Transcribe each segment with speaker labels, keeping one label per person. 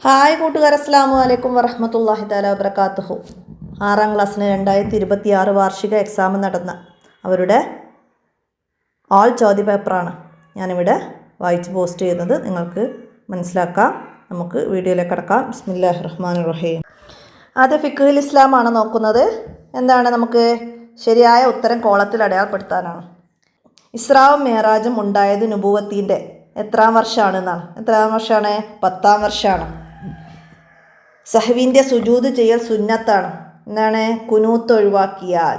Speaker 1: Hi കൂട്ടുകാർ, അസ്സലാമു അലൈക്കും വറഹ്മത്തുള്ളാഹി തആല വബറകാതുഹു. 6ാം ക്ലാസ്സിന് 2026 വാർഷിക എക്സാം നടന്ന അവരുടെ ആൾ ചോദ്യപേപ്പറാണ് ഞാനിവിടെ വായിച്ച് പോസ്റ്റ് ചെയ്യുന്നത്. നിങ്ങൾക്ക് മനസ്സിലാക്കാം. നമുക്ക് വീഡിയോയിലേക്ക് കടക്കാം. ബിസ്മില്ലാഹിർ റഹ്മാനിർ റഹീം. ആദ്യം ഫിഖ്ഹുൽ ഇസ്ലാമാണ് നോക്കുന്നത്. എന്താണ് നമുക്ക് ശരിയായ ഉത്തരം കോളത്തിൽ അടയാളപ്പെടുത്താനാണ്. ഇസ്രാവും മേറാജും ഉണ്ടായത് നുബുവത്തിൻ്റെ എത്രാം വർഷമാണ് എന്നാണ്. എത്രാം വർഷമാണ്? 10ാം വർഷമാണ്. സഹ്വിൻ്റെ സുജൂദ് ചെയ്യൽ സുന്നത്താണ്. എന്താണ്? കുനൂത്ത് ഒഴിവാക്കിയാൽ.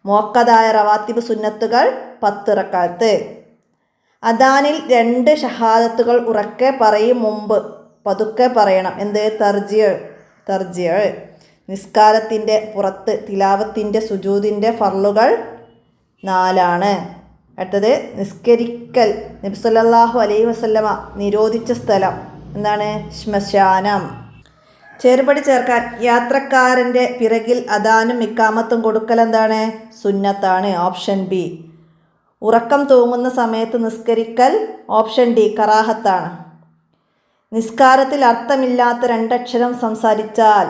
Speaker 1: മുഅക്കദായ റവാത്തിബ് സുന്നത്തുകൾ 10 റക്അത്ത്. അദാനിൽ 2 ഷഹാദത്തുകൾ ഉറക്കെ പറയും മുമ്പ് പതുക്കെ പറയണം. എന്ത്? തർജിഅ്. നിസ്കാരത്തിൻ്റെ പുറത്ത് തിലാവത്തിൻ്റെ സുജൂദിൻ്റെ ഫർളുകൾ 4 അടുത്തത് നിസ്കരിക്കൽ നബി സല്ലല്ലാഹു അലൈഹി വസല്ലമ നിരോധിച്ച സ്ഥലം എന്താണ്? ശ്മശാനം. ചേരുപടി ചേർക്കാൻ. യാത്രക്കാരൻ്റെ പിറകിൽ അദാനും ഇക്കാമത്തും കൊടുക്കൽ എന്താണ്? സുന്നത്താണ്. Option B. ഉറക്കം തൂങ്ങുന്ന സമയത്ത് നിസ്കരിക്കൽ ഓപ്ഷൻ ഡി കറാഹത്താണ്. നിസ്കാരത്തിൽ അർത്ഥമില്ലാത്ത 2 അക്ഷരം സംസാരിച്ചാൽ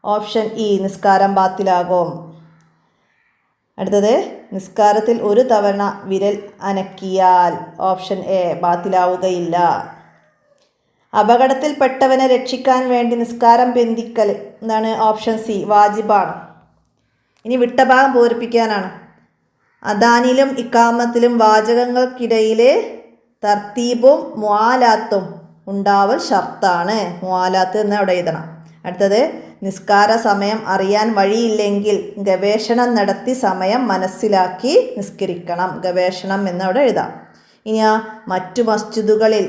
Speaker 1: ഓപ്ഷൻ ഇ നിസ്കാരം ബാത്തിലാകും. അടുത്തത് നിസ്കാരത്തിൽ 1 തവണ വിരൽ അനക്കിയാൽ ഓപ്ഷൻ എ ബാത്തിലാവുകയില്ല. അപകടത്തിൽപ്പെട്ടവനെ രക്ഷിക്കാൻ വേണ്ടി നിസ്കാരം ബന്ധിക്കൽ എന്താണ്? ഓപ്ഷൻ സി വാജിബാണ്. ഇനി വിട്ട ഭാഗം പൂരിപ്പിക്കാനാണ്. അദാനിലും ഇക്കാമത്തിലും വാചകങ്ങൾക്കിടയിൽ തർത്തീബും മുആലാത്തും ഉണ്ടാവൽ ഷർത്താണ്. മുആലാത്ത് എന്ന് അവിടെ എഴുതണം. അടുത്തത് നിസ്കാര സമയം അറിയാൻ വഴിയില്ലെങ്കിൽ ഗവേഷണം നടത്തി സമയം മനസ്സിലാക്കി നിസ്കരിക്കണം. ഗവേഷണം എന്നവിടെ എഴുതാം. ഇനി മറ്റു മസ്ജിദുകളിൽ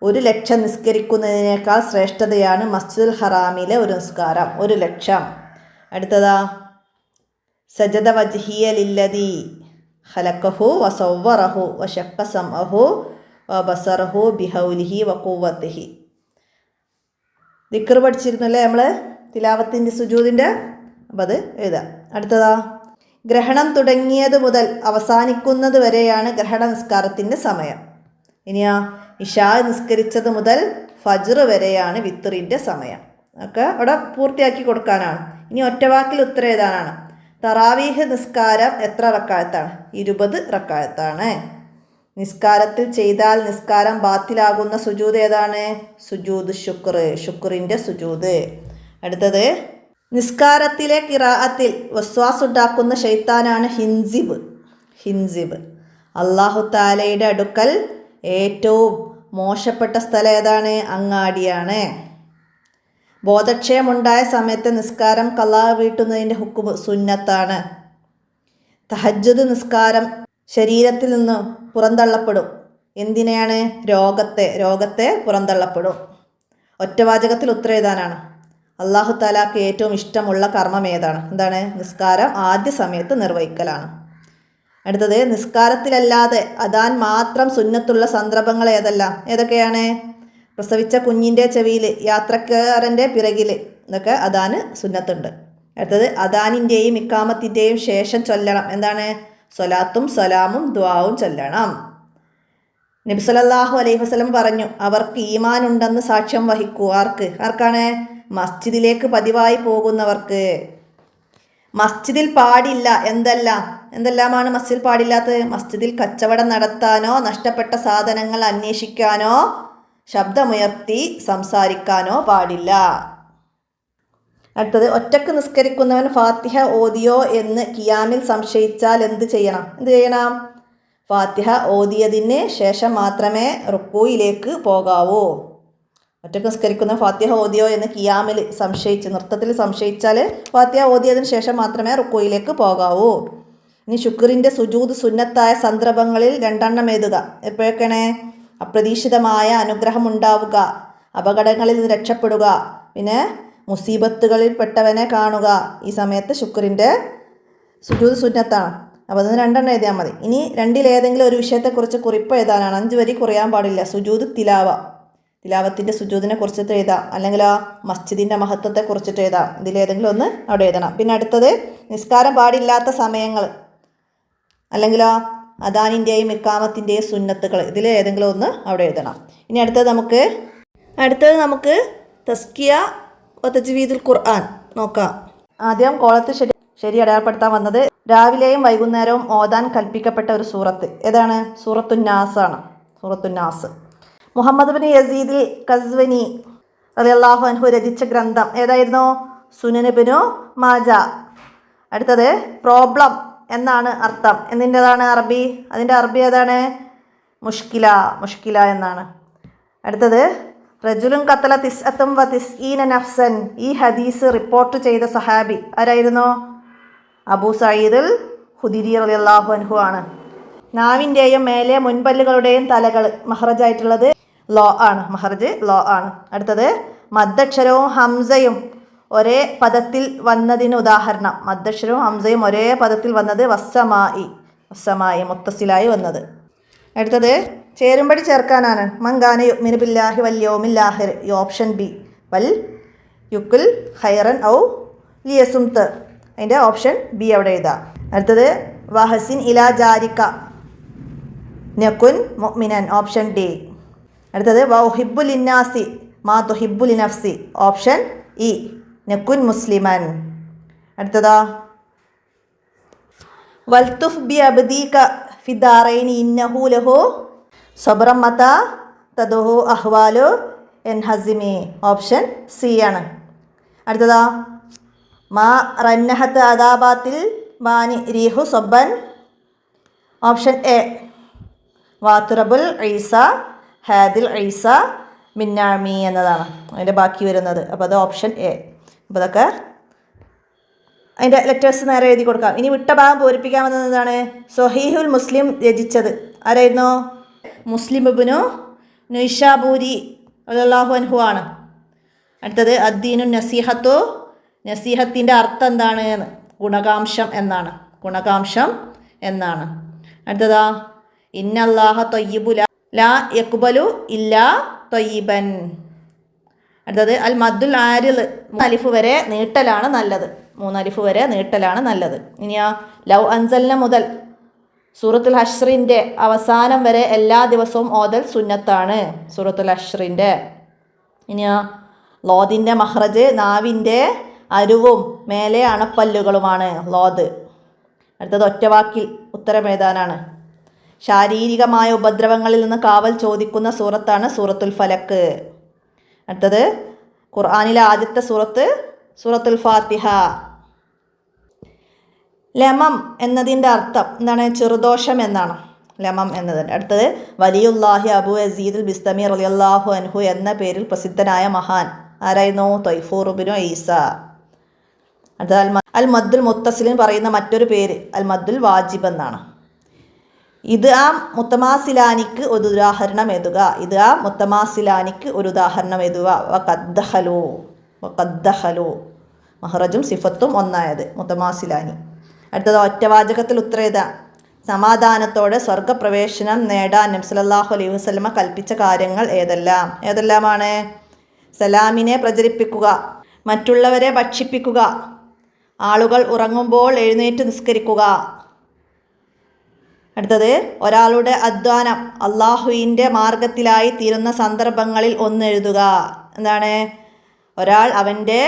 Speaker 1: 1,00,000 നിസ്കരിക്കുന്നതിനേക്കാൾ ശ്രേഷ്ഠതയാണ് മസ്ജിദുൽ ഹറാമിലെ ഒരു നിസ്കാരം. 1,00,000. അടുത്തതാ സജദ വജ്ഹിയ ലില്ലദീ ഖലഖഹു വസവ്വറഹു വശഖ സമഅഹു വബസറഹു ബിഹൗലിഹി വഖുവ്വതിഹി. ദിക്ർ പഠിച്ചിരുന്നല്ലേ നമ്മൾ തിലാവത്തിൻ്റെ സുജൂദിൻ്റെ. അപ്പം അത് എഴുതാം. അടുത്തതാ ഗ്രഹണം തുടങ്ങിയത് മുതൽ അവസാനിക്കുന്നത് വരെയാണ് ഗ്രഹണ നിസ്കാരത്തിൻ്റെ സമയം. ഇനിയാ ഇശാ നിസ്കരിച്ചത് മുതൽ ഫജ്ർ വരെയാണ് വിത്റിൻ്റെ സമയം. ഒക്കെ അവിടെ പൂർത്തിയാക്കി കൊടുക്കാനാണ്. ഇനി ഒറ്റവാക്കിൽ ഉത്തരം എഴുതാനാണ്. തറാവീഹ് നിസ്കാരം എത്ര റക്അത്താണ്? 20 റക്അത്താണ്. നിസ്കാരത്തിൽ ചെയ്താൽ നിസ്കാരം ബാത്തിലാകുന്ന സുജൂദ് ഏതാണ്? സുജൂദ് ശുക്ർ, ശുക്രിൻ്റെ സുജൂദ്. അടുത്തത് നിസ്കാരത്തിലെ ഖിറാഅത്തിൽ വസ്വാസ് ഉണ്ടാക്കുന്ന ശൈത്താനാണ് ഹിൻസിബ്. അല്ലാഹു തആലയുടെ അടുക്കൽ ഏറ്റവും മോശപ്പെട്ട സ്ഥലം ഏതാണ്? അങ്ങാടിയാണ്. ബോധക്ഷയമുണ്ടായ സമയത്ത് നിസ്കാരം ഖളാ വീട്ടുന്നതിൻ്റെ ഹുക്ം സുന്നത്താണ്. തഹജ്ജുദ് നിസ്കാരം ശരീരത്തിൽ നിന്ന് പുറന്തള്ളപ്പെടും. എന്തിനെയാണ്? രോഗത്തെ പുറന്തള്ളപ്പെടും. ഒറ്റവാചകത്തിൽ ഉത്തരം എഴുതാനാണ്. അല്ലാഹു തആലക്ക് ഏറ്റവും ഇഷ്ടമുള്ള കർമ്മം ഏതാണ്? എന്താണ്? നിസ്കാരം ആദ്യ സമയത്ത് നിർവഹിക്കലാണ്. അടുത്തത് നിസ്കാരത്തിലല്ലാതെ അദാൻ മാത്രം സുന്നത്തുള്ള സന്ദർഭങ്ങൾ ഏതൊക്കെയാണ്? പ്രസവിച്ച കുഞ്ഞിൻ്റെ ചെവിയിൽ, യാത്രക്കാരൻ്റെ പിറകിൽ, ഇതൊക്കെ അദാന് സുന്നത്തുണ്ട്. അടുത്തത് അദാനിൻ്റെയും ഇക്കാമത്തിൻ്റെയും ശേഷം ചൊല്ലണം. എന്താണ്? സ്വലാത്തും സലാമും ദുആവും ചൊല്ലണം. നബി സല്ലല്ലാഹു അലൈഹി വസല്ലം പറഞ്ഞു, അവർക്ക് ഈമാൻ ഉണ്ടെന്ന് സാക്ഷ്യം വഹിക്കൂ. ആർക്കാണ്? മസ്ജിദിലേക്ക് പതിവായി പോകുന്നവർക്ക്. മസ്ജിദിൽ പാടില്ല എന്തെല്ലാമാണ് മസ്ജിദിൽ പാടില്ലാത്തത്? മസ്ജിദിൽ കച്ചവടം നടത്താനോ നഷ്ടപ്പെട്ട സാധനങ്ങൾ അന്വേഷിക്കാനോ ശബ്ദമുയർത്തി സംസാരിക്കാനോ പാടില്ല. അടുത്തത് ഒറ്റക്ക് നിസ്കരിക്കുന്നവൻ ഫാത്തിഹ ഓതിയോ എന്ന് ഖിയാമിൽ സംശയിച്ചാൽ എന്ത് ചെയ്യണം? ഫാത്തിഹ ഓതിയതിന് ശേഷം മാത്രമേ റുക്കൂയിലേക്ക് പോകാവൂ. ഒറ്റക്ക് നിസ്കരിക്കുന്ന ഫാത്തിഹ ഓതിയോ എന്ന് ഖിയാമിൽ നൃത്തത്തിൽ സംശയിച്ചാൽ ഫാത്തിഹ ഓതിയതിന് ശേഷം മാത്രമേ റുക്കൂയിലേക്ക് പോകാവൂ. ഇനി ശുക്രിൻ്റെ സുജൂദ് സുന്നത്തായ സന്ദർഭങ്ങളിൽ 2 എഴുതുക. എപ്പോഴൊക്കെയാണ്? അപ്രതീക്ഷിതമായ അനുഗ്രഹം ഉണ്ടാവുക, അപകടങ്ങളിൽ നിന്ന് രക്ഷപ്പെടുക, പിന്നെ മുസീബത്തുകളിൽ പെട്ടവനെ കാണുക. ഈ സമയത്ത് ശുക്രിൻ്റെ സുജൂദ് സുന്നത്താണ്. അപ്പോൾ അതിന് 2 എഴുതിയാൽ മതി. ഇനി 2 ഏതെങ്കിലും ഒരു വിഷയത്തെക്കുറിച്ച് കുറിപ്പ് എഴുതാനാണ്. 5 വരി കുറയാൻ പാടില്ല. സുജൂദ് തിലാവത്തിൻ്റെ സുജൂദിനെ കുറിച്ചിട്ട് എഴുതാം, അല്ലെങ്കിൽ മസ്ജിദിൻ്റെ മഹത്വത്തെ കുറിച്ചിട്ട് എഴുതാം. ഇതിലേതെങ്കിലും ഒന്ന് അവിടെ എഴുതണം. പിന്നെ അടുത്തത് നിസ്കാരം പാടില്ലാത്ത സമയങ്ങൾ, അല്ലെങ്കിലോ അദാനിൻ്റെയും ഇക്കാമത്തിൻ്റെയും സുന്നത്തുകൾ, ഇതിലേതെങ്കിലും ഒന്ന് അവിടെ എഴുതണം. ഇനി അടുത്തത് നമുക്ക് അടുത്തത് നമുക്ക് തസ്കിയ തജ്വീദുൽ ഖുർആൻ നോക്കാം. ആദ്യം കോളത്ത് ശരി അടയാളപ്പെടുത്താൻ വന്നത് രാവിലെയും വൈകുന്നേരവും ഓതാൻ കൽപ്പിക്കപ്പെട്ട ഒരു സൂറത്ത് ഏതാണ്? സൂറത്തുന്നാസ് ആണ്. സൂറത്തുന്നാസ്. മുഹമ്മദ് ബിൻ യസീദ് ഖസ്വനി റളിയല്ലാഹു അൻഹു രചിച്ച ഗ്രന്ഥം ഏതായിരുന്നു? സുനൻ ഇബ്നു മാജ. അടുത്തത് പ്രോബ്ലം എന്നാണ് അർത്ഥം. എന്തിൻ്റെതാണ് അറബി? അതിൻ്റെ അറബി ഏതാണ്? മുഷ്കില എന്നാണ്. അടുത്തത് റജുലുൻ ഖത്തല തിസ്അത്തും വ തിസ്ഈന നഫ്സൻ. ഈ ഹദീസ് റിപ്പോർട്ട് ചെയ്ത സഹാബി ആരായിരുന്നു? അബൂ സഈദുൽ ഖുദരി റളിയല്ലാഹു അൻഹു ആണ്. നാവിൻ്റെയും മേലെ മുൻപല്ലുകളുടെയും തലകൾ മഹ്റജായിട്ടുള്ളത് ലോ ആണ്. മഹ്റജ് ലോ ആണ്. അടുത്തത് മദ്ദക്ഷരവും ഹംസയും ഒരേ പദത്തിൽ വന്നതിന് ഉദാഹരണം. മദ്ദക്ഷരവും ഹംസയും ഒരേ പദത്തിൽ വന്നത് വസ്സമായി മുത്തസിലായി വന്നത്. അടുത്തത് ചേരുംപടി ചേർക്കാനാണ്. മങ്കാന യുഅ്മിനു ബില്ലാഹി വൽ യൗമിൽ ആഖിർ. ഈ ഓപ്ഷൻ ബി. വൽ യുക്കുൽ ഖൈറൻ ഔ ലിയസുംത്. അതിൻ്റെ ഓപ്ഷൻ ബി അവിടെ എഴുതാം. അടുത്തത് വഹസിൻ ഇലാ ജാരിക നകുൻ മുഅ്മിനൻ. Option D. അടുത്തത് വഉഹിബ്ബു ലിന്നാസി മാ തുഹിബ്ബു ലിനഫ്സി. ഓപ്ഷൻ ഇ നകുൻ മുസ്ലിമൻ. അടുത്തതാ വൽതുഫ് ബി അബ്ദീക ഫിദാറൈനി ഇന്നഹു ലഹു സബ്റം മതാ തദഹു അഹ്വാലു എൻഹസിമി. ഓപ്ഷൻ സി ആണ്. അടുത്തതാ മാ റന്നഹത്ത് അദാബാത്തിൽ ബാനി റീഹു സബ്ബൻ. ഓപ്ഷൻ എ വാത്തുറബുൽ ഈസ ഹാദിൽ ഈസ മിന്നാമി എന്നതാണ് അതിൻ്റെ ബാക്കി വരുന്നത്. അപ്പോൾ അത് ഓപ്ഷൻ എ. അപ്പോൾ അതൊക്കെ അതിൻ്റെ ലെറ്റേഴ്സ് നേരെ എഴുതി കൊടുക്കാം. ഇനി വിട്ട ഭാഗം പൂരിപ്പിക്കാമെന്നതാണ്. സ്വഹീഹുൽ മുസ്ലിം രചിച്ചത് ആരായിരുന്നു? മുസ്ലിം ഇബ്നു നൈഷാബൂരി റളിയല്ലാഹു അൻഹു ആണ്. അടുത്തത് അദ്ദീനു നസീഹത്തു. നസീഹത്തിൻ്റെ അർത്ഥം എന്താണ്? ഗുണകാംക്ഷം എന്നാണ്. അടുത്തതാ ഇന്നല്ലാഹ ത്വയ്യിബു ലാ യഖ്ബലു ഇല്ലാ ത്വയ്യിബൻ. അടുത്തത് അൽ മദ്ദുൽ ആരിൽ. 3 അലിഫ് വരെ നീട്ടലാണ് നല്ലത്. 3 അലിഫ് വരെ നീട്ടലാണ് നല്ലത്. ഇനിയാ ലൗ അൻസൽന മുതൽ സൂറത്തുൽ ഹഷ്റിൻ്റെ അവസാനം വരെ എല്ലാ ദിവസവും ഓതൽ സുന്നത്താണ്. സൂറത്തുൽ ഹഷ്റിൻ്റെ. ഇനിയാ ലോദിൻ്റെ മഹ്റജ് നാവിൻ്റെ അരുവും മേലെ അണപ്പല്ലുകളുമാണ് ലോദ്. അടുത്തത് ഒറ്റവാക്കിൽ ഉത്തരം എഴുതാനാണ്. ശാരീരികമായ ഉപദ്രവങ്ങളിൽ നിന്ന് കാവൽ ചോദിക്കുന്ന സൂറത്താണ് സൂറത്തുൽ ഫലക്ക്. അടുത്തത് ഖുർആനിലെ ആദ്യത്തെ സൂറത്തുൽ ഫാത്തിഹ. ലമം എന്നതിൻ്റെ അർത്ഥം എന്താണ്? ചെറുദോഷം എന്നാണ് ലമം എന്നതിൻ്റെ. അടുത്തത് വലിയുല്ലാഹി അബൂ യസീദുൽ ബിസ്തമി റളിയല്ലാഹു അൻഹു എന്ന പേരിൽ പ്രസിദ്ധനായ മഹാൻ ആരായിരുന്നു? ത്വയ്ഫൂർ ഇബ്നു ഈസ. അടുത്തത് അൽ മദ്ദുൽ മുത്തസിലിന് പറയുന്ന മറ്റൊരു പേര് അൽ മദ്ദുൽ വാജിബ് എന്നാണ്. ഇത് ആ മുത്തമാസിലാനിക്ക് ഒരു ഉദാഹരണം എഴുതുക. വഖദ്ദഖലു മഹ്റജും സിഫത്തും ഒന്നായത് മുത്തമാസിലാനി. അടുത്തത് ഒറ്റവാചകത്തിൽ ഉത്തരേത. സമാധാനത്തോടെ സ്വർഗപ്രവേശനം നേടാൻ നബി സല്ലല്ലാഹു അലൈഹി വസല്ലമ കൽപ്പിച്ച കാര്യങ്ങൾ ഏതെല്ലാമാണ്? സലാമിനെ പ്രചരിപ്പിക്കുക, മറ്റുള്ളവരെ ഭക്ഷിപ്പിക്കുക, ആളുകൾ ഉറങ്ങുമ്പോൾ എഴുന്നേറ്റ് നിസ്കരിക്കുക. അടുത്തത് ഒരാളുടെ അധ്വാനം അള്ളാഹുവിൻ്റെ മാർഗത്തിലായി തീരുന്ന സന്ദർഭങ്ങളിൽ എഴുതുക. എന്താണ്? ഒരാൾ അവൻ്റെ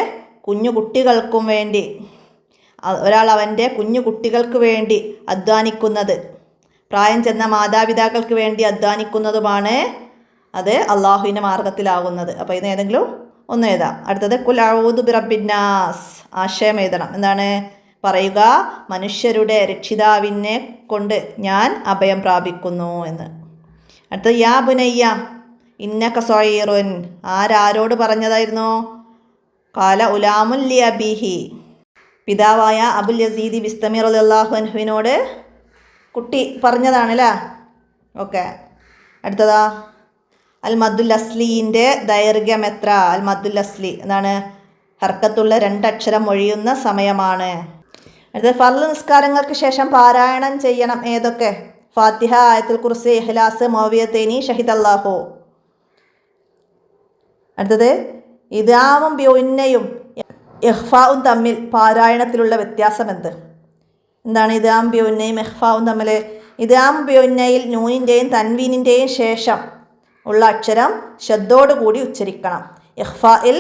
Speaker 1: കുഞ്ഞു കുട്ടികൾക്ക് വേണ്ടി അധ്വാനിക്കുന്നത്, പ്രായം ചെന്ന മാതാപിതാക്കൾക്ക് വേണ്ടി അധ്വാനിക്കുന്നതുമാണ് അത് അള്ളാഹുവിൻ്റെ മാർഗത്തിലാകുന്നത്. അപ്പോൾ ഇത് ഏതെങ്കിലും ഒന്ന് എഴുതാം. അടുത്തത് ഖുൽ അഊദു ബിറബ്ബിന്നാസ്. ആശയം എഴുതണം. എന്താണ്? പറയുക, മനുഷ്യരുടെ രക്ഷിതാവിനെ കൊണ്ട് ഞാൻ അഭയം പ്രാപിക്കുന്നു എന്ന്. അടുത്തത് യാ ബുനയ്യ ഇന്നക സഗീറുൻ. ആരോട് പറഞ്ഞതായിരുന്നു? ഖാല ഉലാമുൻ ലി അബീഹി. പിതാവായ അബുൽ യസീദ് ബിസ്തമി റളിയല്ലാഹു അൻഹുവിനോട് കുട്ടി പറഞ്ഞതാണല്ലേ. ഓക്കെ. അടുത്തതാ അൽ മദ്ദുൽ അസ്ലിൻ്റെ ദൈർഘ്യം എത്ര? അൽ മദ്ദുൽ അസ്ലി എന്താണ്? ഹർക്കത്തുള്ള 2 അക്ഷരം ഒഴിയുന്ന സമയമാണ്. അടുത്തത് ഫർള് നിസ്കാരങ്ങൾക്ക് ശേഷം പാരായണം ചെയ്യണം ഏതൊക്കെ? ഫാത്തിഹ, ആയത്തുൽ കുർസി, ഇഖ്ലാസ്, മുഅവ്വിദത്തൈനി, ഷഹിദല്ലാഹു. അടുത്തത് ഇദ്ഗാമും ബിഉന്നയും ഇഖ്ഫാഉം തമ്മിൽ പാരായണത്തിലുള്ള വ്യത്യാസം എന്താണ്? ഇദ്ഗാം ബിഉന്നയും ഇഖ്ഫാഉം തമ്മിൽ. ഇദ്ഗാം ബിഉന്നയിൽ നൂനിൻ്റെയും തൻവീനിൻ്റെയും ശേഷം ഉള്ള അക്ഷരം ഷദ്ദോടുകൂടി ഉച്ചരിക്കണം. ഇഖ്ഫായിൽ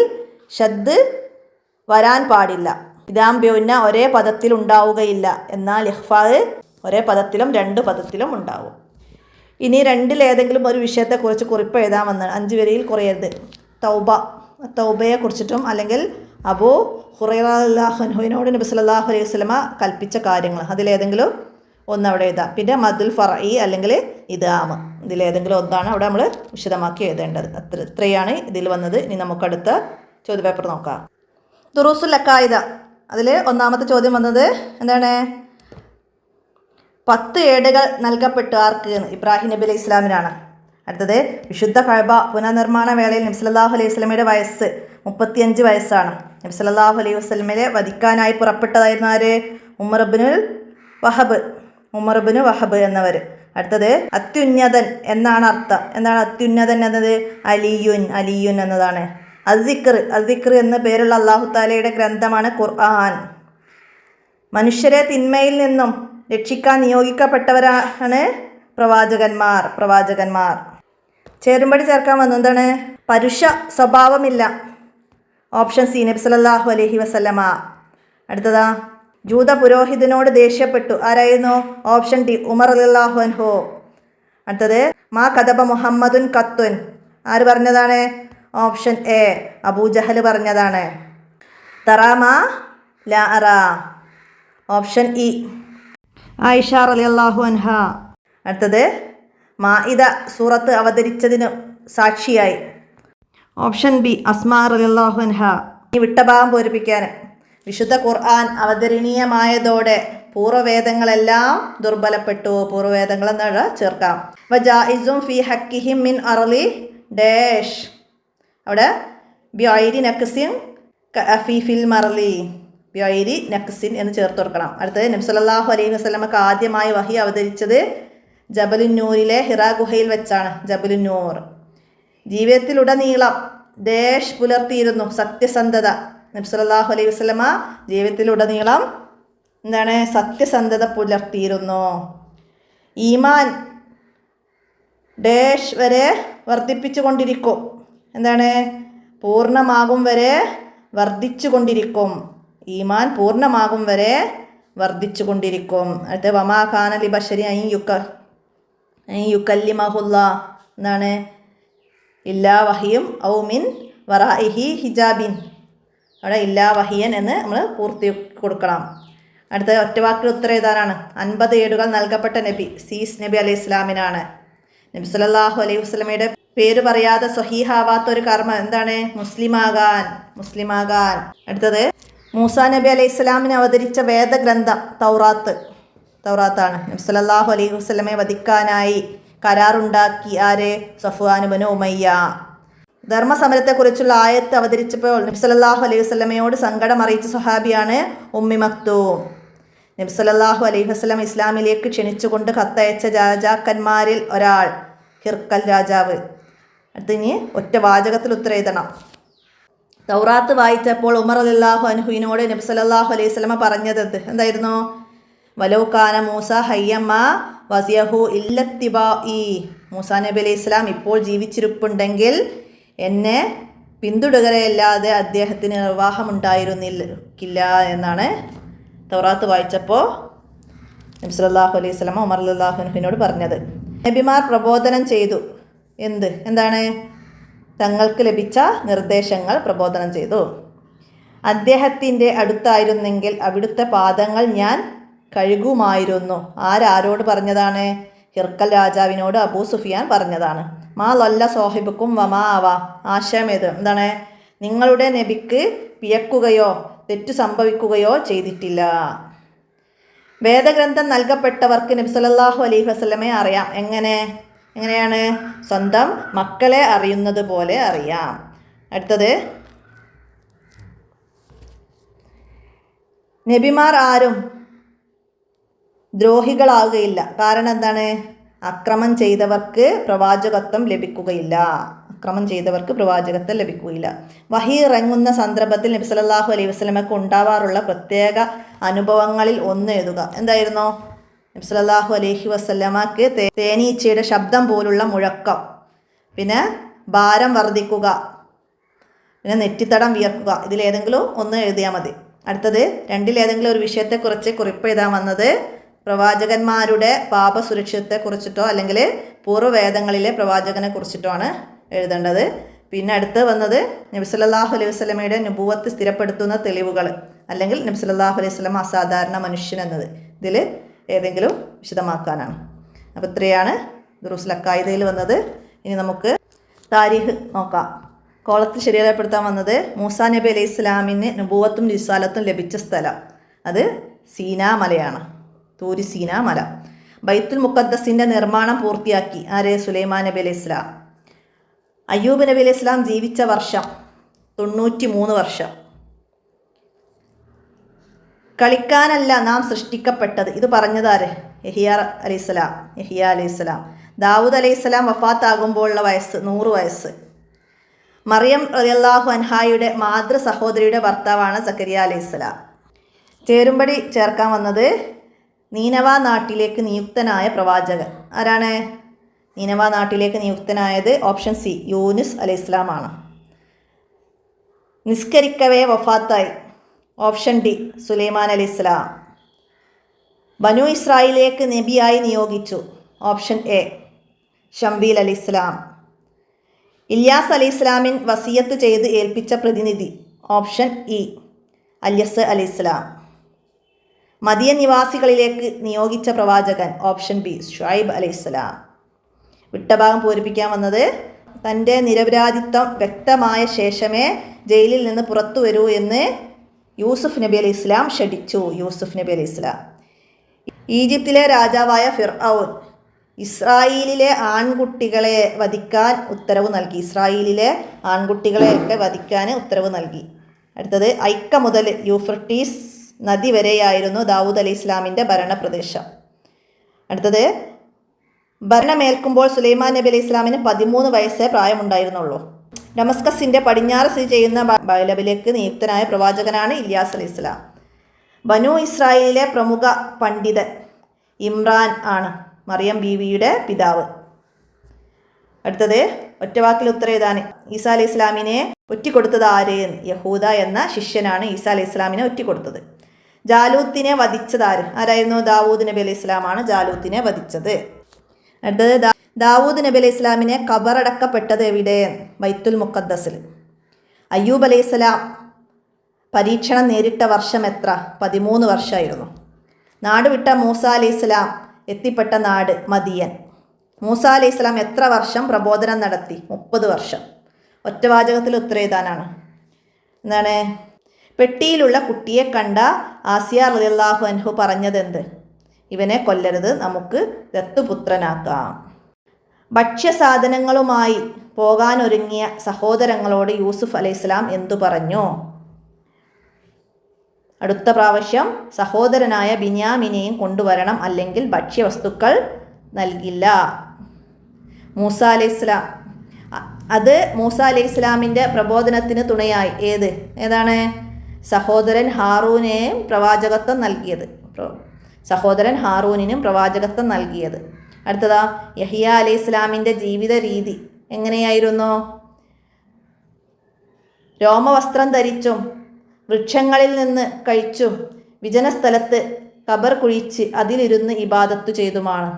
Speaker 1: ഷദ് വരാൻ പാടില്ല. ഇദാം ബിഉന്ന ഒരേ പദത്തിൽ ഉണ്ടാവുകയില്ല. എന്നാൽ ഇഖ്ഫാ ഒരേ പദത്തിലും 2 പദത്തിലും ഉണ്ടാവും. ഇനി രണ്ടിലേതെങ്കിലും ഒരു വിഷയത്തെക്കുറിച്ച് കുറിപ്പ് എഴുതാമെന്നാണ്. 5 വരിയിൽ കുറയരുത്. തൗബയെ കുറിച്ചിട്ടും അല്ലെങ്കിൽ അബൂ ഹുറൈറ റളിയല്ലാഹു അൻഹുവിനോട് നബി സല്ലല്ലാഹു അലൈഹി വസല്ലമ കൽപ്പിച്ച കാര്യങ്ങൾ, അതിലേതെങ്കിലും ഒന്ന് അവിടെ എഴുതാം. പിന്നെ മദ്ദുൽ ഫർഈ അല്ലെങ്കിൽ ഇദാം, ഇതിലേതെങ്കിലും ഒന്നാണ് അവിടെ നമ്മൾ വിശദമാക്കി എഴുതേണ്ടത്. ഇത്രയാണ് ഇതിൽ വന്നത്. ഇനി നമുക്ക് അടുത്ത ചോദ്യപേപ്പർ നോക്കാം. ദുറൂസുൽ അഖായിദ, അതിൽ ഒന്നാമത്തെ ചോദ്യം വന്നത് എന്താണ്? 10 ഏടുകൾ നൽകപ്പെട്ടു ആർക്ക്? ഇബ്രാഹിം നബി അലൈഹി ഇസ്ലാമിനാണ്. അടുത്തത് വിശുദ്ധ കഅബ പുനർനിർമ്മാണ വേളയിൽ നബി സല്ലല്ലാഹു അലൈഹി വസല്ലമയുടെ വയസ്സ് 35 വയസ്സാണ്. നബി സല്ലല്ലാഹു അലൈഹി വസല്ലമയെ വധിക്കാനായി പുറപ്പെട്ടതായിരുന്നു ആര്? ഉമർ ഇബ്നു വഹബ് എന്നവർ. അടുത്തത് അത്യുന്നതൻ എന്നാണ് അർത്ഥം. എന്താണ് അത്യുന്നതൻ എന്നത്? അലിയുൻ എന്നതാണ്. അദ്ദിക്ർ എന്ന പേരുള്ള അല്ലാഹു തആലയുടെ ഗ്രന്ഥമാണ് ഖുർആൻ. മനുഷ്യരെ തിന്മയിൽ നിന്നും രക്ഷിക്കാൻ നിയോഗിക്കപ്പെട്ടവരാണ് പ്രവാചകന്മാർ. ചേരുംപടി ചേർക്കാൻ വന്നു. എന്താണ്? പരുഷ സ്വഭാവമില്ല. ഓപ്ഷൻ സി നബി സല്ലല്ലാഹു അലൈഹി വസല്ലമ. അടുത്തതാ ജൂത പുരോഹിതനോട് ദേഷ്യപ്പെട്ടു. ആരായിരുന്നു? ഓപ്ഷൻ ഡി ഉമർ റളിയല്ലാഹു അൻഹു. അടുത്തത് മാ കദബ മുഹമ്മദുൻ ഖത്തുൻ, ആര് പറഞ്ഞതാണ്? ഓപ്ഷൻ എ അബൂജഹൽ പറഞ്ഞതാണ്. തറാമാ ലാ അറ, ഓപ്ഷൻ ഇ ആയിഷ റളിയല്ലാഹു അൻഹ. അടുത്തത് മാഇദ സൂറത്ത് അവതരിച്ചതിന് സാക്ഷിയായി. ഓപ്ഷൻ ബി അസ്മാ റളിയല്ലാഹു അൻഹ. ഈ വിട്ട ഭാഗം പൂരിപ്പിക്കാൻ. വിശുദ്ധ ഖുർആൻ അവതരണീയമായതോടെ പൂർവ്വവേദങ്ങളെല്ലാം ദുർബലപ്പെട്ടു. പൂർവ്വവേദങ്ങൾ എന്നാണ് ചേർക്കാം. വജായിസും ഫി ഹക്കിഹിം മിൻ അർളി ഡാഷ്, അവിടെ ബിഐരി നക്സിൻ ഫിൽ മർലി, ബിഐരി നക്സിൻ എന്ന് ചേർത്ത് കൊടുക്കണം. അടുത്തത് നബി സല്ലല്ലാഹു അലൈഹി വസല്ലമക്ക് ആദ്യമായി വഹി അവതരിച്ചത് ജബലുന്നൂരിലെ ഹിറാ ഗുഹയിൽ വെച്ചാണ്. ജബലുന്നൂർ. ജീവിതത്തിലുടനീളം ഡാഷ് പുലർത്തിയിരുന്നു സത്യസന്ധത. നബി സല്ലല്ലാഹു അലൈഹി വസല്ലമ ജീവിതത്തിലുടനീളം എന്താണ്? സത്യസന്ധത പുലർത്തിയിരുന്നു. ഈമാൻ ഡാഷ് വരെ വർദ്ധിപ്പിച്ചു കൊണ്ടിരിക്കും. എന്താണ്? പൂർണ്ണമാകും വരെ വർദ്ധിച്ചു കൊണ്ടിരിക്കും. ഈമാൻ പൂർണ്ണമാകും വരെ വർദ്ധിച്ചു കൊണ്ടിരിക്കും. അടുത്ത വമാ ഖാന ലി ബശരി അൻ യുകല്ലിമഹുല്ലാ, എന്താണ്? ഇല്ലാ വഹിയും ഔ മിൻ വറാഇഹി ഹിജാബിൻ, അവിടെ ഇല്ലാ വഹിയൻ എന്ന് നമ്മൾ പൂർത്തി കൊടുക്കണം. അടുത്ത ഒറ്റവാക്കിൽ ഉത്തരം എഴുതാനാണ്. 50 ഏടുകൾ നൽകപ്പെട്ട നബി സീസ് നബി അലൈഹി ഇസ്ലാമിനാണ്. നബി സല്ലല്ലാഹു അലൈഹി വസല്ലമയുടെ പേര് പറയാതെ സ്വഹീഹാവാത്ത ഒരു കർമ്മം എന്താണ്? മുസ്ലിമാകാൻ. അടുത്തത് മൂസാ നബി അലൈഹി ഇസ്ലാമിന് അവതരിച്ച വേദഗ്രന്ഥം തൗറാത്താണ്. നബി സല്ലല്ലാഹു അലൈഹി വസല്ലമയെ വധിക്കാനായി കരാറുണ്ടാക്കി ആര്? സഫ്വാൻ ഇബ്നു ഉമയ്യ. ധർമ്മസമരത്തെക്കുറിച്ചുള്ള ആയത്ത് അവതരിച്ചപ്പോൾ നബി സല്ലല്ലാഹു അലൈഹി വസല്ലമയോട് സങ്കടം അറിയിച്ച സ്വഹാബിയാണ് ഉമ്മി മക്തൂം. നബി സല്ലല്ലാഹു അലൈഹി വസല്ലം ഇസ്ലാമിലേക്ക് ക്ഷണിച്ചുകൊണ്ട് കത്തയച്ച രാജാക്കന്മാരിൽ ഒരാൾ ഹിർക്കൽ രാജാവ്. അടുത്തിനി ഒറ്റ വാചകത്തിൽ ഉത്തരം എഴുതണം. തൗറാത്ത് വായിച്ചപ്പോൾ ഉമർ റളിയല്ലാഹു അൻഹുവിനോട് നബി സല്ലല്ലാഹു അലൈഹി വസല്ലമ പറഞ്ഞത് എന്തായിരുന്നു? വലൗ കാന മൂസ ഹയ്യമ്മ വസിയഹു ഇല്ലത്തിബാഇ, മൂസാ നബി അലൈഹി ഇസ്ലാം ഇപ്പോൾ ജീവിച്ചിരിപ്പുണ്ടെങ്കിൽ എന്നെ പിന്തുടരുകയല്ലാതെ അദ്ദേഹത്തിന് നിർവാഹമുണ്ടായിരുന്നില്ല എന്നാണ് തൗറാത്ത് വായിച്ചപ്പോൾ നബി സല്ലല്ലാഹു അലൈഹി വസല്ലമ ഉമർ റളിയല്ലാഹു അൻഹുവിനോട് പറഞ്ഞത്. നബിമാർ പ്രബോധനം ചെയ്തു. എന്താണ്? തങ്ങൾക്ക് ലഭിച്ച നിർദ്ദേശങ്ങൾ പ്രബോധനം ചെയ്തു. അദ്ദേഹത്തിൻ്റെ അടുത്തായിരുന്നെങ്കിൽ അവിടുത്തെ പാദങ്ങൾ ഞാൻ കഴുകുമായിരുന്നു. ആരോട് പറഞ്ഞതാണ്? ഹിർക്കൽ രാജാവിനോട് അബൂ സുഫിയാൻ പറഞ്ഞതാണ്. മാ ലല്ല സോഹിബുക്കും വമാ അവ, ആശയം ഏത്? എന്താണ്? നിങ്ങളുടെ നബിക്ക് പിഴക്കുകയോ തെറ്റു സംഭവിക്കുകയോ ചെയ്തിട്ടില്ല. വേദഗ്രന്ഥം നൽകപ്പെട്ടവർക്ക് നബി സല്ലല്ലാഹു അലൈഹി വസല്ലമയെ അറിയാം. എങ്ങനെയാണ്? സ്വന്തം മക്കളെ അറിയുന്നത് പോലെ അറിയാം. അടുത്തത് നബിമാർ ആരും ദ്രോഹികളാവുകയില്ല. കാരണം എന്താണ്? അക്രമം ചെയ്തവർക്ക് പ്രവാചകത്വം ലഭിക്കുകയില്ല. വഹി ഇറങ്ങുന്ന സന്ദർഭത്തിൽ നബി സല്ലല്ലാഹു അലൈഹി വസല്ലമക്ക് ഉണ്ടാവാറുള്ള പ്രത്യേക അനുഭവങ്ങളിൽ ഒന്ന് എഴുതുക. എന്തായിരുന്നു? നബി സല്ലല്ലാഹു അലൈഹി വസല്ലമക്ക് തേനീച്ചയുടെ ശബ്ദം പോലുള്ള മുഴക്കം, പിന്നെ ഭാരം വർദ്ധിക്കുക, പിന്നെ നെറ്റിത്തടം വിയർക്കുക. ഇതിലേതെങ്കിലും ഒന്ന് എഴുതിയാൽ മതി. അടുത്തത് രണ്ടിലേതെങ്കിലും ഒരു വിഷയത്തെക്കുറിച്ച് കുറിപ്പ് എഴുതാൻ വന്നത് പ്രവാചകന്മാരുടെ പാപസുരക്ഷിതത്തെക്കുറിച്ചിട്ടോ അല്ലെങ്കിൽ പൂർവ്വവേദങ്ങളിലെ പ്രവാചകനെ കുറിച്ചിട്ടോ ആണ് എഴുതേണ്ടത്. പിന്നെ അടുത്ത് വന്നത് നബി സല്ലല്ലാഹു അലൈഹി വസല്ലമയുടെ നുബുവത്ത് സ്ഥിരപ്പെടുത്തുന്ന തെളിവുകൾ, അല്ലെങ്കിൽ നബി സല്ലല്ലാഹു അലൈഹി വസല്ലം അസാധാരണ മനുഷ്യൻ എന്നത്. ഇതിൽ ഏതെങ്കിലും വിശദമാക്കാനാണ്. അപ്പോൾ ഇത്രയാണ് ദുറൂസുൽ അഖായിദയിൽ വന്നത്. ഇനി നമുക്ക് താരീഖ് നോക്കാം. കോളത്തിൽ ശരിയായപ്പെടുത്താൻ വന്നത് മൂസാ നബി അലൈഹി സ്വലാമിന് നുബുവത്തും റിസാലത്തും ലഭിച്ച സ്ഥലം അത് സീനാ മലയാണ്, തൂരി സീനാ മല. ബൈത്തുൽ മുഖദ്ദസിൻ്റെ നിർമ്മാണം പൂർത്തിയാക്കി ആരെ? സുലൈമാൻ നബി അലൈഹി സ്വലാം. അയ്യൂബ് നബി അലൈഹി സ്വലാം ജീവിച്ച വർഷം 93 വർഷം. കളിക്കാനല്ല നാം സൃഷ്ടിക്കപ്പെട്ടത്, ഇത് പറഞ്ഞതാരെ? യഹിയ അലൈഹിസ്സലാം. ദാവൂദ് അലൈഹിസ്സലാം വഫാത്താകുമ്പോഴുള്ള വയസ്സ് 100 വയസ്സ്. മറിയം റളിയല്ലാഹു അൻഹായുടെ മാതൃ സഹോദരിയുടെ ഭർത്താവാണ് സക്കരിയ അലൈഹിസ്സലാം. ചേരുംപടി ചേർക്കാൻ വന്നത് നീനവ നാട്ടിലേക്ക് നിയുക്തനായ പ്രവാചകൻ ആരാണ്? നീനവ നാട്ടിലേക്ക് നിയുക്തനായത് ഓപ്ഷൻ സി യൂനുസ് അലൈഹിസ്സലാം ആണ്. നിസ്കരിക്കവേ വഫാത്തായി ഓപ്ഷൻ ഡി സുലൈമാൻ അലൈഹിസ്സലാം. ബനു ഇസ്രായേലിലേക്ക് നബിയായി നിയോഗിച്ചു ഓപ്ഷൻ എ ശംബീൽ അലൈഹിസ്സലാം. ഇല്യാസ് അലൈഹിസ്സലാമിൻ വസിയത്ത് ചെയ്ത് ഏൽപ്പിച്ച പ്രതിനിധി ഓപ്ഷൻ ഇ അല്യസ് അലൈഹിസ്സലാം. മദിയൻ നിവാസികളിലേക്ക് നിയോഗിച്ച പ്രവാചകൻ ഓപ്ഷൻ ബി ഷുഐബ് അലൈഹിസ്സലാം. വിട്ടഭാഗം പൂരിപ്പിക്കാൻ വന്നത് തൻ്റെ നിരപരാധിത്വം വ്യക്തമായ ശേഷമേ ജയിലിൽ നിന്ന് പുറത്തു വരൂ എന്ന് യൂസുഫ് നബി അലൈഹി ഇസ്ലാം ക്ഷണിച്ചു. യൂസുഫ് നബി അലൈഹി ഇസ്ലാം. ഈജിപ്തിലെ രാജാവായ ഫിർഔൻ ഇസ്രായേലിലെ ആൺകുട്ടികളെ വധിക്കാൻ ഉത്തരവ് നൽകി. ഇസ്രായേലിലെ ആൺകുട്ടികളെയൊക്കെ വധിക്കാൻ ഉത്തരവ് നൽകി. അടുത്തത് ഐക്ക മുതൽ യൂഫ്രട്ടീസ് നദി വരെയായിരുന്നു ദാവൂദ് അലൈഹി ഇസ്ലാമിൻ്റെ ഭരണപ്രദേശം. അടുത്തത് ഭരണമേൽക്കുമ്പോൾ സുലൈമാൻ നബി അലൈഹി ഇസ്ലാമിന് 13 വയസ്സേ പ്രായമുണ്ടായിരുന്നുള്ളൂ. ഡമസ്കസിൻ്റെ പടിഞ്ഞാറ് സ്ഥിതി ചെയ്യുന്ന ബൈലബിലേക്ക് നിയുക്തനായ പ്രവാചകനാണ് ഇല്യാസ് അലൈഹി ഇസ്ലാം. ബനു ഇസ്രായേലിലെ പ്രമുഖ പണ്ഡിതൻ ഇമ്രാൻ ആണ്, മറിയം ബീവിയുടെ പിതാവ്. അടുത്തത് ഒറ്റവാക്കിൽ ഉത്തരം എഴുതാൻ ഈസാ അലൈഹി ഇസ്ലാമിനെ ഒറ്റിക്കൊടുത്തത് ആര്? യഹൂദ എന്ന ശിഷ്യനാണ് ഈസാ അലൈഹി ഇസ്ലാമിനെ ഒറ്റിക്കൊടുത്തത്. ജാലൂത്തിനെ വധിച്ചത് ആരായിരുന്നു? ദാവൂദ് നബി അലൈഹി ഇസ്ലാമാണ് ജാലൂത്തിനെ വധിച്ചത്. അടുത്തത് ദാവൂദ് നബി അലൈഹി ഇസ്ലാമിനെ ഖബറടക്കപ്പെട്ടത് എവിടെ? ബൈത്തുൽ മുഖദ്ദസിൽ. അയ്യൂബ് അലൈഹി ഇസ്ലാം പരീക്ഷണം നേരിട്ട വർഷം എത്ര? 13 വർഷമായിരുന്നു. നാട് വിട്ട മൂസ അലൈഹി ഇസ്ലാം എത്തിപ്പെട്ട നാട് മദിയൻ. മൂസ അലൈഹി ഇസ്ലാം എത്ര വർഷം പ്രബോധനം നടത്തി? 30 വർഷം. ഒറ്റവാചകത്തിൽ ഉത്തരം എഴുതാനാണ്. എന്താണ്? പെട്ടിയിലുള്ള കുട്ടിയെ കണ്ട ആസിയ റളിയല്ലാഹു അൻഹു പറഞ്ഞതെന്ത്? ഇവനെ കൊല്ലരുത്, നമുക്ക് ദത്തുപുത്രനാക്കാം. ഭക്ഷ്യസാധനങ്ങളുമായി പോകാനൊരുങ്ങിയ സഹോദരങ്ങളോട് യൂസുഫ് അലൈഹിസ്സലാം എന്തു പറഞ്ഞു? അടുത്ത പ്രാവശ്യം സഹോദരനായ ബിന്യാമിനെയും കൊണ്ടുവരണം, അല്ലെങ്കിൽ ഭക്ഷ്യവസ്തുക്കൾ നൽകില്ല. മൂസ അലൈഹിസ്സലാം അത് മൂസ അലൈഹിസ്സലാമിൻ്റെ പ്രബോധനത്തിന് തുണയായി ഏതാണ്? സഹോദരൻ ഹാറൂനെയും പ്രവാചകത്വം നൽകിയത്. സഹോദരൻ ഹാറൂനിനും പ്രവാചകത്വം നൽകിയത്. അടുത്തതാ യഹിയ അലൈഹി ഇസ്ലാമിൻ്റെ ജീവിത രീതി എങ്ങനെയായിരുന്നു? രോമവസ്ത്രം ധരിച്ചും വൃക്ഷങ്ങളിൽ നിന്ന് കഴിച്ചും വിജനസ്ഥലത്ത് ഖബർ കുഴിച്ച് അതിലിരുന്ന് ഇബാദത്ത് ചെയ്തുമാണ്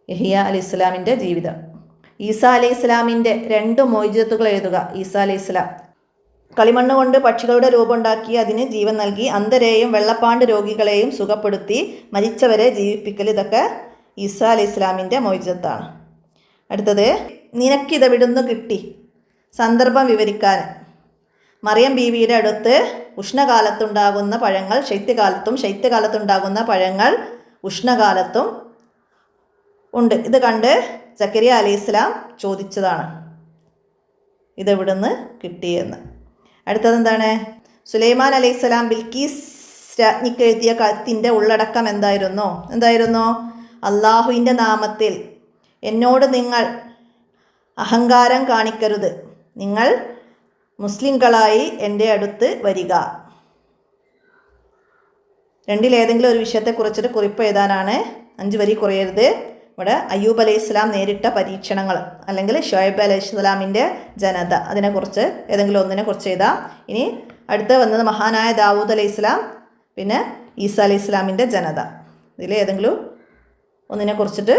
Speaker 1: യഹിയ അലൈഹി ഇസ്ലാമിൻ്റെ ജീവിതം. ഈസാ അലൈഹി ഇസ്ലാമിൻ്റെ 2 മൊയ്ജിസത്തുകൾ എഴുതുക. ഈസാ അലൈഹി ഇസ്ലാം കളിമണ്ണ് കൊണ്ട് പക്ഷികളുടെ രൂപമുണ്ടാക്കി അതിന് ജീവൻ നൽകി, അന്ധരെയും വെള്ളപ്പാണ്ട് രോഗികളെയും സുഖപ്പെടുത്തി, മരിച്ചവരെ ജീവിപ്പിക്കൽ, ഇതൊക്കെ ഈസാ അലൈഹി ഇസ്ലാമിൻ്റെ മൊയ്ജിസത്താണ്. അടുത്തത് നിനക്കിതെവിടുന്ന് കിട്ടി? സന്ദർഭം വിവരിക്കാൻ. മറിയം ബീവിയുടെ അടുത്ത് ഉഷ്ണകാലത്തുണ്ടാകുന്ന പഴങ്ങൾ ശൈത്യകാലത്തും ശൈത്യകാലത്തുണ്ടാകുന്ന പഴങ്ങൾ ഉഷ്ണകാലത്തും ഉണ്ട്. ഇത് കണ്ട് സക്കരിയ അലൈഹി ഇസ്ലാം ചോദിച്ചതാണ് ഇതെവിടുന്ന് കിട്ടിയെന്ന്. അടുത്തത് എന്താണ്? സുലൈമാൻ അലൈഹി ഇസ്ലാം ബിൽക്കീസ് രാജ്ഞിക്ക് എഴുതിയ കത്തിൻ്റെ ഉള്ളടക്കം എന്തായിരുന്നു? അള്ളാഹുവിൻ്റെ നാമത്തിൽ എന്നോട് നിങ്ങൾ അഹങ്കാരം കാണിക്കരുത്, നിങ്ങൾ മുസ്ലിങ്ങളായി എൻ്റെ അടുത്ത് വരിക. രണ്ടിലേതെങ്കിലും ഒരു വിഷയത്തെക്കുറിച്ചിട്ട് കുറിപ്പ് എഴുതാനാണ്. 5 വരി കുറയരുത്. ഇവിടെ അയ്യൂബ് അലൈഹി ഇസ്ലാം നേരിട്ട പരീക്ഷണങ്ങൾ അല്ലെങ്കിൽ ഷുഐബ് അലൈഹി ഇസ്ലാമിൻ്റെ ജനത, അതിനെക്കുറിച്ച് ഏതെങ്കിലും ഒന്നിനെ കുറിച്ച് എഴുതാം. ഇനി അടുത്ത് വന്നത് മഹാനായ ദാവൂദ് അലൈഹി ഇസ്ലാം, പിന്നെ ഈസാ അലൈഹി ഇസ്ലാമിൻ്റെ ജനത. ഇതിൽ ഏതെങ്കിലും ഒന്നിനെ കുറിച്ചിട്ട്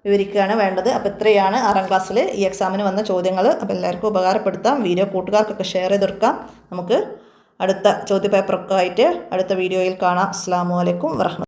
Speaker 1: വിവരിക്കുകയാണ് വേണ്ടത്. അപ്പോൾ ഇത്രയാണ് 6ാം ക്ലാസ്സിൽ ഈ എക്സാമിന് വന്ന ചോദ്യങ്ങൾ. അപ്പോൾ എല്ലാവർക്കും ഉപകാരപ്പെടുത്താം. വീഡിയോ കൂട്ടുകാർക്കൊക്കെ ഷെയർ ചെയ്ത് കൊടുക്കാം. നമുക്ക് അടുത്ത ചോദ്യപേപ്പറൊക്കെ ആയിട്ട് അടുത്ത വീഡിയോയിൽ കാണാം. അസ്സലാമു അലൈക്കും വറഹ്മത്തുള്ളാഹി.